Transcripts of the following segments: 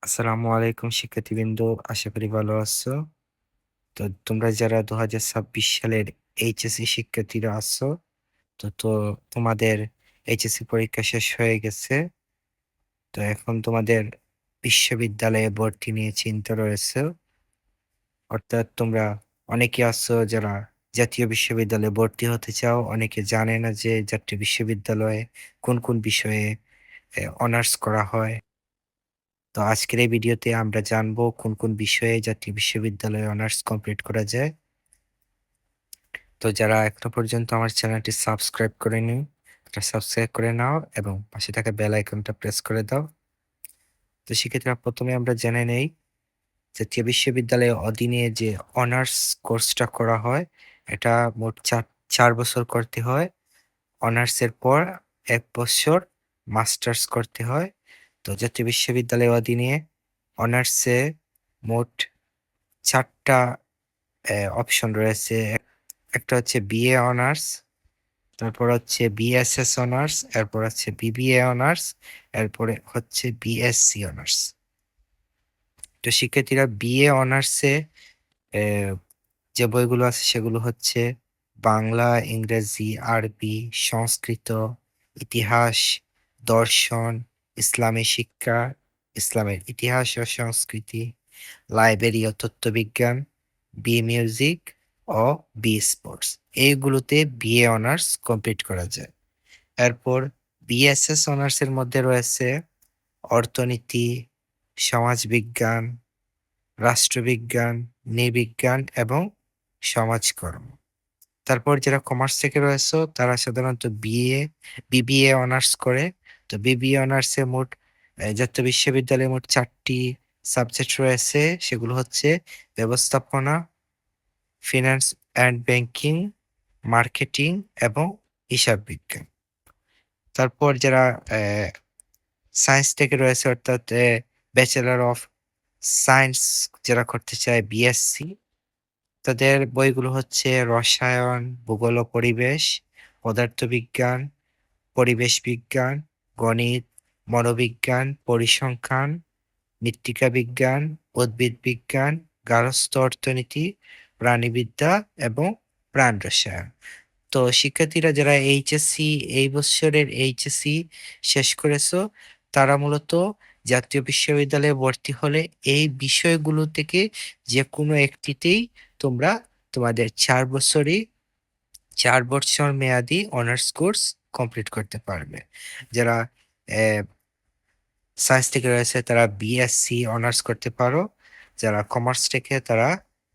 আসসালামু আলাইকুম শিক্ষার্থীবৃন্দ। আশা করি ভালো আছো। তো তোমরা যারা ২০২৬ সালের এইচএসসি শিক্ষার্থীরা আছো, তো তোমাদের এইচএসসি পরীক্ষা শেষ হয়ে গেছে। তো এখন তোমাদের বিশ্ববিদ্যালয়ে ভর্তি নিয়ে চিন্তা রয়েছে। অর্থাৎ তোমরা অনেকে আছো যারা জাতীয় বিশ্ববিদ্যালয়ে ভর্তি হতে চাও, অনেকে জানে না যে জাতীয় বিশ্ববিদ্যালয়ে কোন কোন বিষয়ে অনার্স করা হয়। তো আজকের এই ভিডিওতে আমরা জানবো কোন কোন বিষয়ে জাতীয় বিশ্ববিদ্যালয়ে অনার্স কমপ্লিট করা যায়। তো যারা এখনো পর্যন্ত আমার চ্যানেলটি সাবস্ক্রাইব করেনি, এটা সাবস্ক্রাইব করে নাও এবং পাশে থাকা বেল আইকনটা প্রেস করে দাও। তো সেক্ষেত্রে প্রথমে আমরা জেনে নেই জাতীয় বিশ্ববিদ্যালয়ের অধীনে যে অনার্স কোর্সটা করা হয়, এটা মোট 4 বছর করতে হয়। অনার্সের পর 1 বছর মাস্টার্স করতে হয়। তো জাতীয় বিশ্ববিদ্যালয়ের অধীনে অনার্সে মোট 4টা অপশন রয়েছে। একটা হচ্ছে বিএ অনার্স, তারপর হচ্ছে বিএসএস অনার্স, এরপর হচ্ছে বিবিএ অনার্স, এরপরে হচ্ছে বিএসসি অনার্স। তো শিক্ষার্থীরা বিএ অনার্সে যে বইগুলো আছে সেগুলো হচ্ছে বাংলা, ইংরেজি, আরবি, সংস্কৃত, ইতিহাস, দর্শন, ইসলামী শিক্ষা, ইসলামের ইতিহাস ও সংস্কৃতি, লাইব্রেরি ও তত্ত্ববিজ্ঞান, বি মিউজিক ও বি স্পোর্টস। এইগুলোতে বিএ অনার্স কমপ্লিট করা যায়। এরপর বিএসএস অনার্স এর মধ্যে রয়েছে অর্থনীতি, সমাজবিজ্ঞান, রাষ্ট্রবিজ্ঞান, নৃবিজ্ঞান এবং সমাজকর্ম। তারপর যারা কমার্স থেকে রয়েছে তারা সাধারণত বিবিএ অনার্স করে। তো বিবিএ অনার্সে মোট জাতীয় বিশ্ববিদ্যালয়ে মোট 4টি সাবজেক্ট রয়েছে। সেগুলো হচ্ছে ব্যবস্থাপনা, ফিন্যান্স অ্যান্ড ব্যাংকিং, মার্কেটিং এবং হিসাব বিজ্ঞান। তারপর যারা সায়েন্স থেকে রয়েছে, অর্থাৎ ব্যাচেলর অফ সায়েন্স যারা করতে চায় বিএসসি, তাদের বইগুলো হচ্ছে রসায়ন, ভূগোল ও পরিবেশ, পদার্থবিজ্ঞান, পরিবেশ বিজ্ঞান, গণিত, মনোবিজ্ঞান, পরিসংখ্যান, মৃত্তিকা বিজ্ঞান, উদ্ভিদ বিজ্ঞান, গার্হস্থ্য অর্থনীতি, প্রাণীবিদ্যা এবং প্রাণ রসায়ন। তো শিক্ষার্থীরা যারা এইচএসসি এই বছরের এইচএসসি শেষ করেছো, তারা মূলত জাতীয় বিশ্ববিদ্যালয়ে ভর্তি হলে এই বিষয়গুলো থেকে যে কোনো একটিতেই তোমরা তোমাদের 4 বছর মেয়াদি অনার্স কোর্স কমপ্লিট করতে পারবে। যারা সায়েন্স থেকে রয়েছে তারা বিএসসি অনার্স করতে পারো, যারা কমার্স থেকে তারা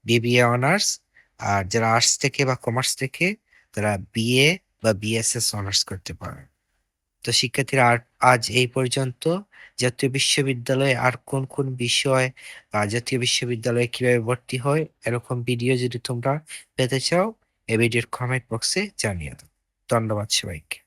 বিবিএ অনার্স, আর যারা আর্টস থেকে বা কমার্স থেকে তারা বিএ বা বিএসএস অনার্স করতে পারো। তো শিক্ষার্থীরা আজ এই পর্যন্ত। জাতীয় বিশ্ববিদ্যালয়ে আর কোন কোন বিষয় বা জাতীয় বিশ্ববিদ্যালয়ে কিভাবে ভর্তি হয় এরকম ভিডিও যদি তোমরা পেতে চাও, এই ভিডিওর কমেন্ট বক্সে জানিয়ে দাও। ধন্যবাদ সবাইকে।